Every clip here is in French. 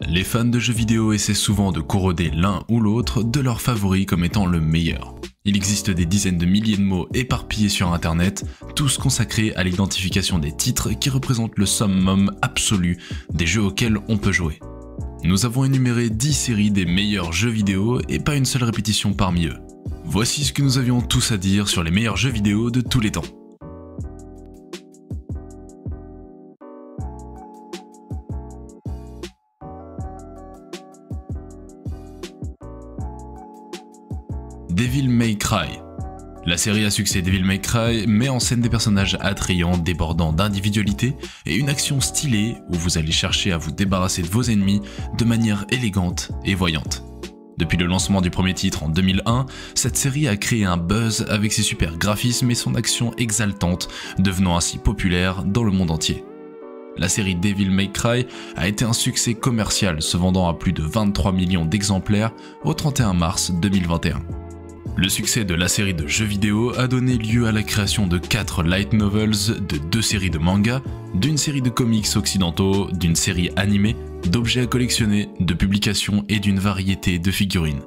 Les fans de jeux vidéo essaient souvent de corroder l'un ou l'autre de leurs favoris comme étant le meilleur. Il existe des dizaines de milliers de mots éparpillés sur internet, tous consacrés à l'identification des titres qui représentent le summum absolu des jeux auxquels on peut jouer. Nous avons énuméré 10 séries des meilleurs jeux vidéo et pas une seule répétition parmi eux. Voici ce que nous avions tous à dire sur les meilleurs jeux vidéo de tous les temps. Devil May Cry. La série à succès Devil May Cry met en scène des personnages attrayants débordant d'individualité et une action stylée où vous allez chercher à vous débarrasser de vos ennemis de manière élégante et voyante. Depuis le lancement du premier titre en 2001, cette série a créé un buzz avec ses super graphismes et son action exaltante, devenant ainsi populaire dans le monde entier. La série Devil May Cry a été un succès commercial, se vendant à plus de 23 millions d'exemplaires au 31 mars 2021. Le succès de la série de jeux vidéo a donné lieu à la création de 4 light novels, de 2 séries de mangas, d'une série de comics occidentaux, d'une série animée, d'objets à collectionner, de publications et d'une variété de figurines.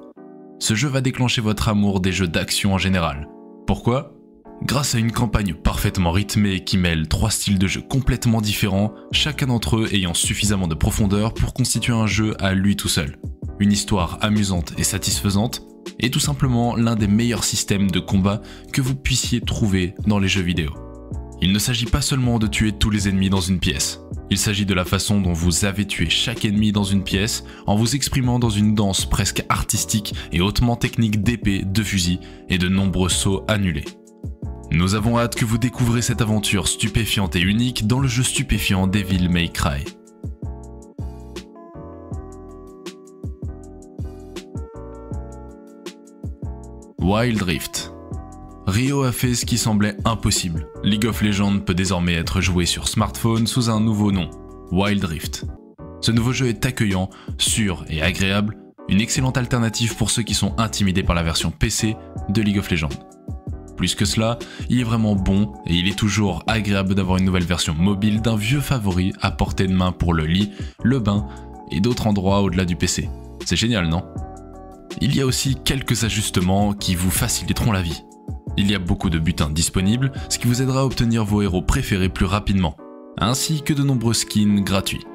Ce jeu va déclencher votre amour des jeux d'action en général. Pourquoi ? Grâce à une campagne parfaitement rythmée qui mêle 3 styles de jeu complètement différents, chacun d'entre eux ayant suffisamment de profondeur pour constituer un jeu à lui tout seul. Une histoire amusante et satisfaisante, et tout simplement l'un des meilleurs systèmes de combat que vous puissiez trouver dans les jeux vidéo. Il ne s'agit pas seulement de tuer tous les ennemis dans une pièce, il s'agit de la façon dont vous avez tué chaque ennemi dans une pièce en vous exprimant dans une danse presque artistique et hautement technique d'épée, de fusil et de nombreux sauts annulés. Nous avons hâte que vous découvrez cette aventure stupéfiante et unique dans le jeu stupéfiant Devil May Cry. Wild Rift. Rio a fait ce qui semblait impossible. League of Legends peut désormais être joué sur smartphone sous un nouveau nom, Wild Rift. Ce nouveau jeu est accueillant, sûr et agréable, une excellente alternative pour ceux qui sont intimidés par la version PC de League of Legends. Plus que cela, il est vraiment bon et il est toujours agréable d'avoir une nouvelle version mobile d'un vieux favori à portée de main pour le lit, le bain et d'autres endroits au-delà du PC. C'est génial, non ? Il y a aussi quelques ajustements qui vous faciliteront la vie. Il y a beaucoup de butins disponibles, ce qui vous aidera à obtenir vos héros préférés plus rapidement, ainsi que de nombreux skins gratuits.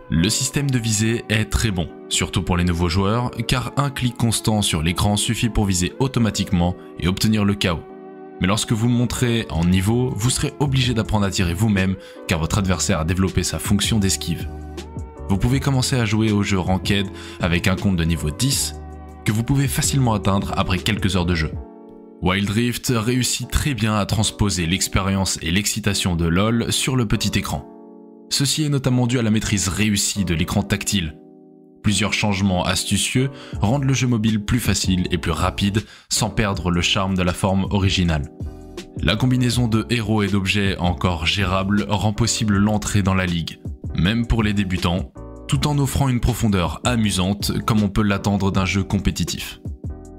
Le système de visée est très bon, surtout pour les nouveaux joueurs, car un clic constant sur l'écran suffit pour viser automatiquement et obtenir le KO. Mais lorsque vous monterez en niveau, vous serez obligé d'apprendre à tirer vous-même, car votre adversaire a développé sa fonction d'esquive. Vous pouvez commencer à jouer au jeu Ranked avec un compte de niveau 10, que vous pouvez facilement atteindre après quelques heures de jeu. Wild Rift réussit très bien à transposer l'expérience et l'excitation de LoL sur le petit écran. Ceci est notamment dû à la maîtrise réussie de l'écran tactile. Plusieurs changements astucieux rendent le jeu mobile plus facile et plus rapide sans perdre le charme de la forme originale. La combinaison de héros et d'objets encore gérables rend possible l'entrée dans la ligue, même pour les débutants, tout en offrant une profondeur amusante comme on peut l'attendre d'un jeu compétitif.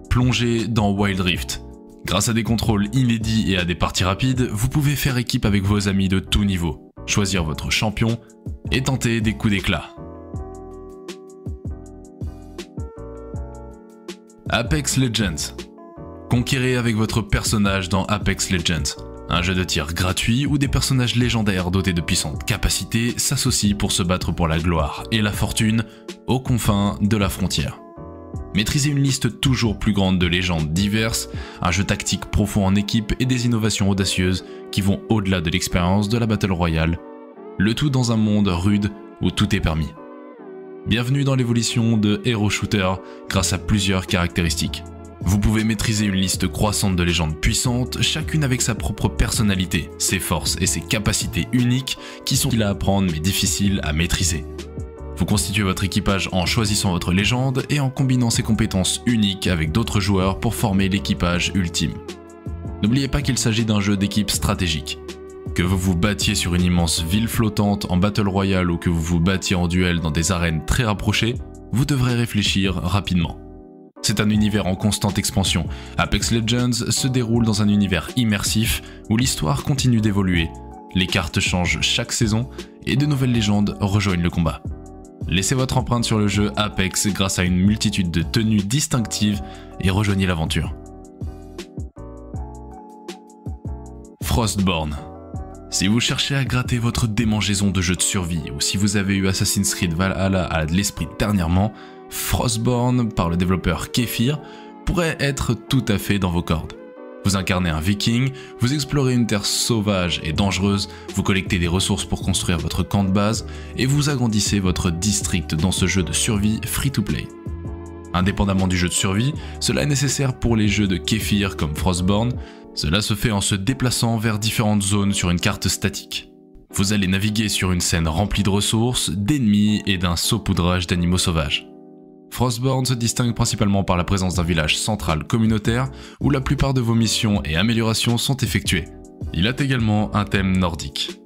Plongez dans Wild Rift. Grâce à des contrôles inédits et à des parties rapides, vous pouvez faire équipe avec vos amis de tout niveau, choisir votre champion et tenter des coups d'éclat. Apex Legends. Conquérez avec votre personnage dans Apex Legends, un jeu de tir gratuit où des personnages légendaires dotés de puissantes capacités s'associent pour se battre pour la gloire et la fortune aux confins de la frontière. Maîtrisez une liste toujours plus grande de légendes diverses, un jeu tactique profond en équipe et des innovations audacieuses qui vont au-delà de l'expérience de la Battle Royale, le tout dans un monde rude où tout est permis. Bienvenue dans l'évolution de Hero Shooter grâce à plusieurs caractéristiques. Vous pouvez maîtriser une liste croissante de légendes puissantes, chacune avec sa propre personnalité, ses forces et ses capacités uniques qui sont faciles à apprendre mais difficiles à maîtriser. Vous constituez votre équipage en choisissant votre légende et en combinant ses compétences uniques avec d'autres joueurs pour former l'équipage ultime. N'oubliez pas qu'il s'agit d'un jeu d'équipe stratégique. Que vous vous battiez sur une immense ville flottante en Battle Royale ou que vous vous battiez en duel dans des arènes très rapprochées, vous devrez réfléchir rapidement. C'est un univers en constante expansion. Apex Legends se déroule dans un univers immersif où l'histoire continue d'évoluer, les cartes changent chaque saison et de nouvelles légendes rejoignent le combat. Laissez votre empreinte sur le jeu Apex grâce à une multitude de tenues distinctives et rejoignez l'aventure. Frostborn. Si vous cherchez à gratter votre démangeaison de jeux de survie ou si vous avez eu Assassin's Creed Valhalla à l'esprit dernièrement, Frostborn par le développeur Kefir pourrait être tout à fait dans vos cordes. Vous incarnez un viking, vous explorez une terre sauvage et dangereuse, vous collectez des ressources pour construire votre camp de base et vous agrandissez votre district dans ce jeu de survie free-to-play. Indépendamment du jeu de survie, cela est nécessaire pour les jeux de Kefir comme Frostborn. Cela se fait en se déplaçant vers différentes zones sur une carte statique. Vous allez naviguer sur une scène remplie de ressources, d'ennemis et d'un saupoudrage d'animaux sauvages. Frostborn se distingue principalement par la présence d'un village central communautaire où la plupart de vos missions et améliorations sont effectuées. Il a également un thème nordique.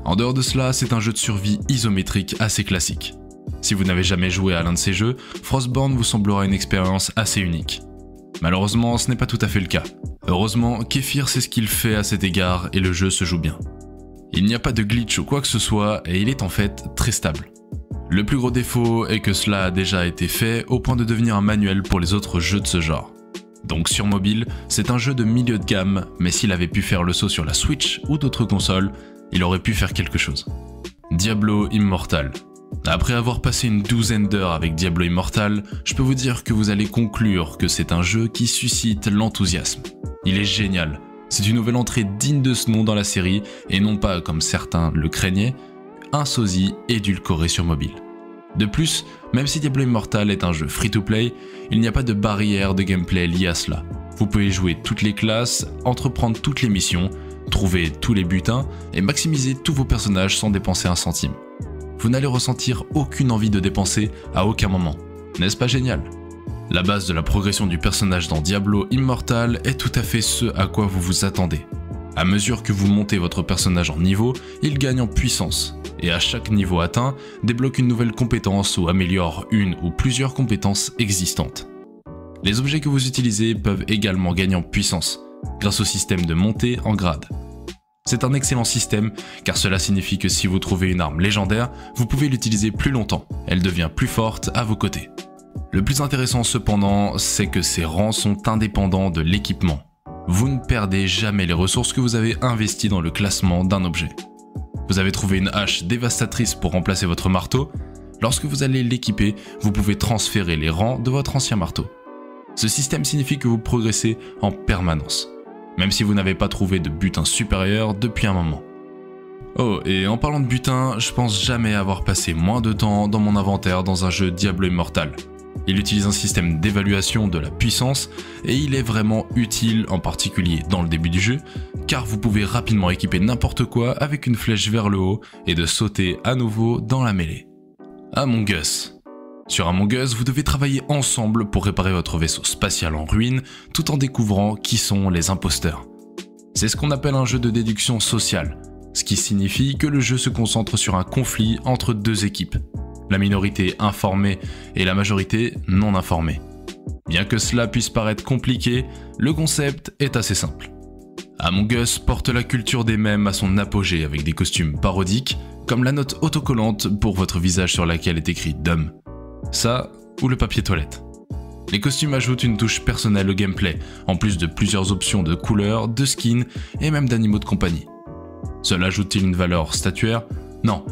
En dehors de cela, c'est un jeu de survie isométrique assez classique. Si vous n'avez jamais joué à l'un de ces jeux, Frostborn vous semblera une expérience assez unique. Malheureusement, ce n'est pas tout à fait le cas. Heureusement, Kefir sait ce qu'il fait à cet égard et le jeu se joue bien. Il n'y a pas de glitch ou quoi que ce soit et il est en fait très stable. Le plus gros défaut est que cela a déjà été fait au point de devenir un manuel pour les autres jeux de ce genre. Donc sur mobile, c'est un jeu de milieu de gamme, mais s'il avait pu faire le saut sur la Switch ou d'autres consoles, il aurait pu faire quelque chose. Diablo Immortal. Après avoir passé une douzaine d'heures avec Diablo Immortal, je peux vous dire que vous allez conclure que c'est un jeu qui suscite l'enthousiasme. Il est génial, c'est une nouvelle entrée digne de ce nom dans la série et non pas, comme certains le craignaient, un sosie édulcoré sur mobile. De plus, même si Diablo Immortal est un jeu free-to-play, il n'y a pas de barrière de gameplay liée à cela. Vous pouvez jouer toutes les classes, entreprendre toutes les missions, trouver tous les butins et maximiser tous vos personnages sans dépenser un centime. Vous n'allez ressentir aucune envie de dépenser à aucun moment. N'est-ce pas génial ? La base de la progression du personnage dans Diablo Immortal est tout à fait ce à quoi vous vous attendez. À mesure que vous montez votre personnage en niveau, il gagne en puissance, et à chaque niveau atteint, débloque une nouvelle compétence ou améliore une ou plusieurs compétences existantes. Les objets que vous utilisez peuvent également gagner en puissance, grâce au système de montée en grade. C'est un excellent système, car cela signifie que si vous trouvez une arme légendaire, vous pouvez l'utiliser plus longtemps, elle devient plus forte à vos côtés. Le plus intéressant cependant, c'est que ces rangs sont indépendants de l'équipement. Vous ne perdez jamais les ressources que vous avez investies dans le classement d'un objet. Vous avez trouvé une hache dévastatrice pour remplacer votre marteau. Lorsque vous allez l'équiper, vous pouvez transférer les rangs de votre ancien marteau. Ce système signifie que vous progressez en permanence, même si vous n'avez pas trouvé de butin supérieur depuis un moment. Oh, et en parlant de butin, je pense jamais avoir passé moins de temps dans mon inventaire dans un jeu Diablo Immortal. Il utilise un système d'évaluation de la puissance et il est vraiment utile, en particulier dans le début du jeu, car vous pouvez rapidement équiper n'importe quoi avec une flèche vers le haut et de sauter à nouveau dans la mêlée. Among Us. Sur Among Us, vous devez travailler ensemble pour réparer votre vaisseau spatial en ruine tout en découvrant qui sont les imposteurs. C'est ce qu'on appelle un jeu de déduction sociale, ce qui signifie que le jeu se concentre sur un conflit entre deux équipes. La minorité informée et la majorité non informée. Bien que cela puisse paraître compliqué, le concept est assez simple. Among Us porte la culture des mèmes à son apogée avec des costumes parodiques, comme la note autocollante pour votre visage sur laquelle est écrit « Dumb ». Ça, ou le papier toilette. Les costumes ajoutent une touche personnelle au gameplay, en plus de plusieurs options de couleurs, de skins et même d'animaux de compagnie. Cela ajoute-t-il une valeur statuaire ? Non.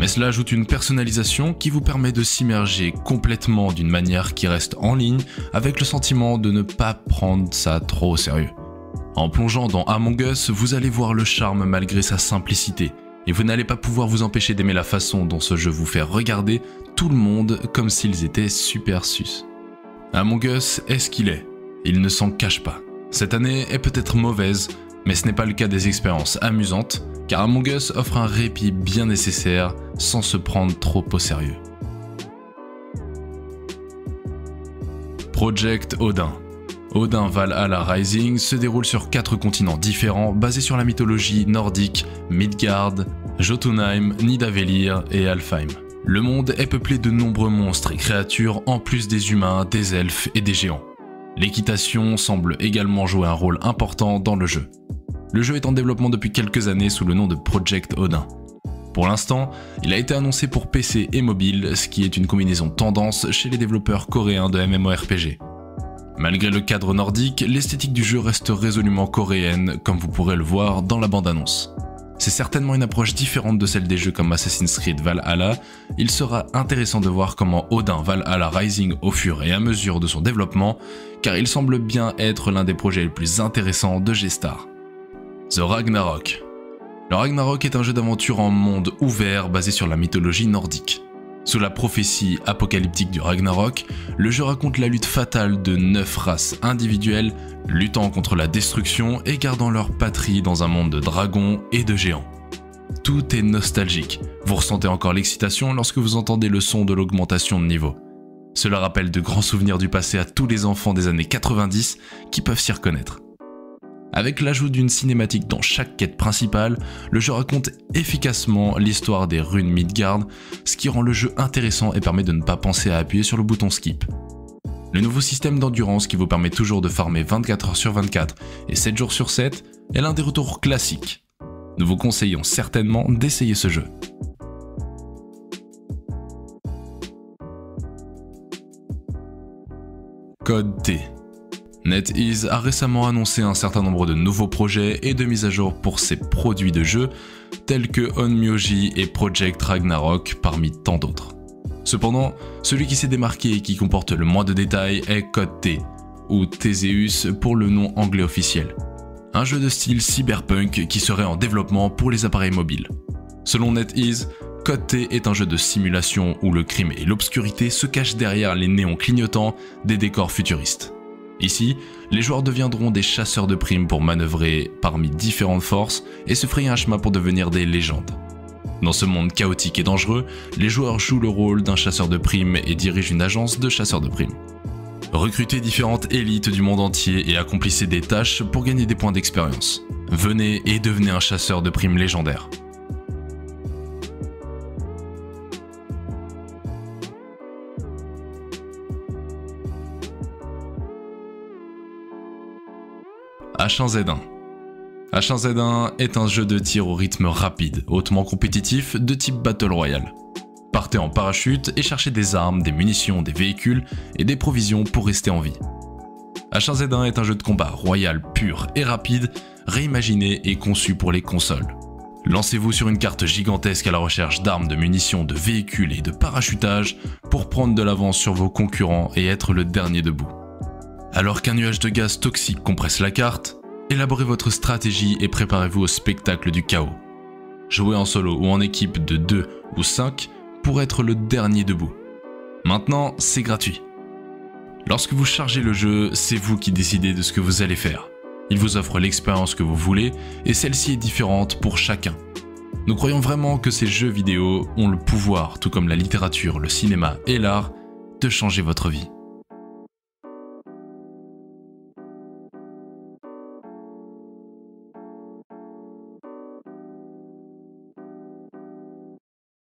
Mais cela ajoute une personnalisation qui vous permet de s'immerger complètement d'une manière qui reste en ligne avec le sentiment de ne pas prendre ça trop au sérieux. En plongeant dans Among Us, vous allez voir le charme malgré sa simplicité et vous n'allez pas pouvoir vous empêcher d'aimer la façon dont ce jeu vous fait regarder tout le monde comme s'ils étaient super sus. Among Us est ce qu'il est, il ne s'en cache pas. Cette année est peut-être mauvaise, mais ce n'est pas le cas des expériences amusantes, car Among Us offre un répit bien nécessaire sans se prendre trop au sérieux. Project Odin. Odin Valhalla Rising se déroule sur 4 continents différents basés sur la mythologie nordique, Midgard, Jotunheim, Nidavellir et Alfheim. Le monde est peuplé de nombreux monstres et créatures en plus des humains, des elfes et des géants. L'équitation semble également jouer un rôle important dans le jeu. Le jeu est en développement depuis quelques années sous le nom de Project Odin. Pour l'instant, il a été annoncé pour PC et mobile, ce qui est une combinaison tendance chez les développeurs coréens de MMORPG. Malgré le cadre nordique, l'esthétique du jeu reste résolument coréenne, comme vous pourrez le voir dans la bande-annonce. C'est certainement une approche différente de celle des jeux comme Assassin's Creed Valhalla. Il sera intéressant de voir comment Odin Valhalla Rising au fur et à mesure de son développement, car il semble bien être l'un des projets les plus intéressants de G-Star. The Ragnarok. Le Ragnarok est un jeu d'aventure en monde ouvert basé sur la mythologie nordique. Sous la prophétie apocalyptique du Ragnarok, le jeu raconte la lutte fatale de 9 races individuelles luttant contre la destruction et gardant leur patrie dans un monde de dragons et de géants. Tout est nostalgique, vous ressentez encore l'excitation lorsque vous entendez le son de l'augmentation de niveau. Cela rappelle de grands souvenirs du passé à tous les enfants des années 90 qui peuvent s'y reconnaître. Avec l'ajout d'une cinématique dans chaque quête principale, le jeu raconte efficacement l'histoire des runes Midgard, ce qui rend le jeu intéressant et permet de ne pas penser à appuyer sur le bouton skip. Le nouveau système d'endurance qui vous permet toujours de farmer 24 heures sur 24 et 7 jours sur 7 est l'un des retours classiques. Nous vous conseillons certainement d'essayer ce jeu. Code T. NetEase a récemment annoncé un certain nombre de nouveaux projets et de mises à jour pour ses produits de jeu, tels que Onmyoji et Project Ragnarok parmi tant d'autres. Cependant, celui qui s'est démarqué et qui comporte le moins de détails est Code T, ou Theseus pour le nom anglais officiel. Un jeu de style cyberpunk qui serait en développement pour les appareils mobiles. Selon NetEase, Code T est un jeu de simulation où le crime et l'obscurité se cachent derrière les néons clignotants des décors futuristes. Ici, les joueurs deviendront des chasseurs de primes pour manœuvrer parmi différentes forces et se frayer un chemin pour devenir des légendes. Dans ce monde chaotique et dangereux, les joueurs jouent le rôle d'un chasseur de primes et dirigent une agence de chasseurs de primes. Recrutez différentes élites du monde entier et accomplissez des tâches pour gagner des points d'expérience. Venez et devenez un chasseur de primes légendaire. H1Z1. H1Z1 est un jeu de tir au rythme rapide, hautement compétitif de type Battle Royale. Partez en parachute et cherchez des armes, des munitions, des véhicules et des provisions pour rester en vie. H1Z1 est un jeu de combat royal pur et rapide, réimaginé et conçu pour les consoles. Lancez-vous sur une carte gigantesque à la recherche d'armes, de munitions, de véhicules et de parachutage pour prendre de l'avance sur vos concurrents et être le dernier debout. Alors qu'un nuage de gaz toxique compresse la carte, élaborez votre stratégie et préparez-vous au spectacle du chaos. Jouez en solo ou en équipe de 2 ou 5 pour être le dernier debout. Maintenant, c'est gratuit. Lorsque vous chargez le jeu, c'est vous qui décidez de ce que vous allez faire. Il vous offre l'expérience que vous voulez et celle-ci est différente pour chacun. Nous croyons vraiment que ces jeux vidéo ont le pouvoir, tout comme la littérature, le cinéma et l'art, de changer votre vie.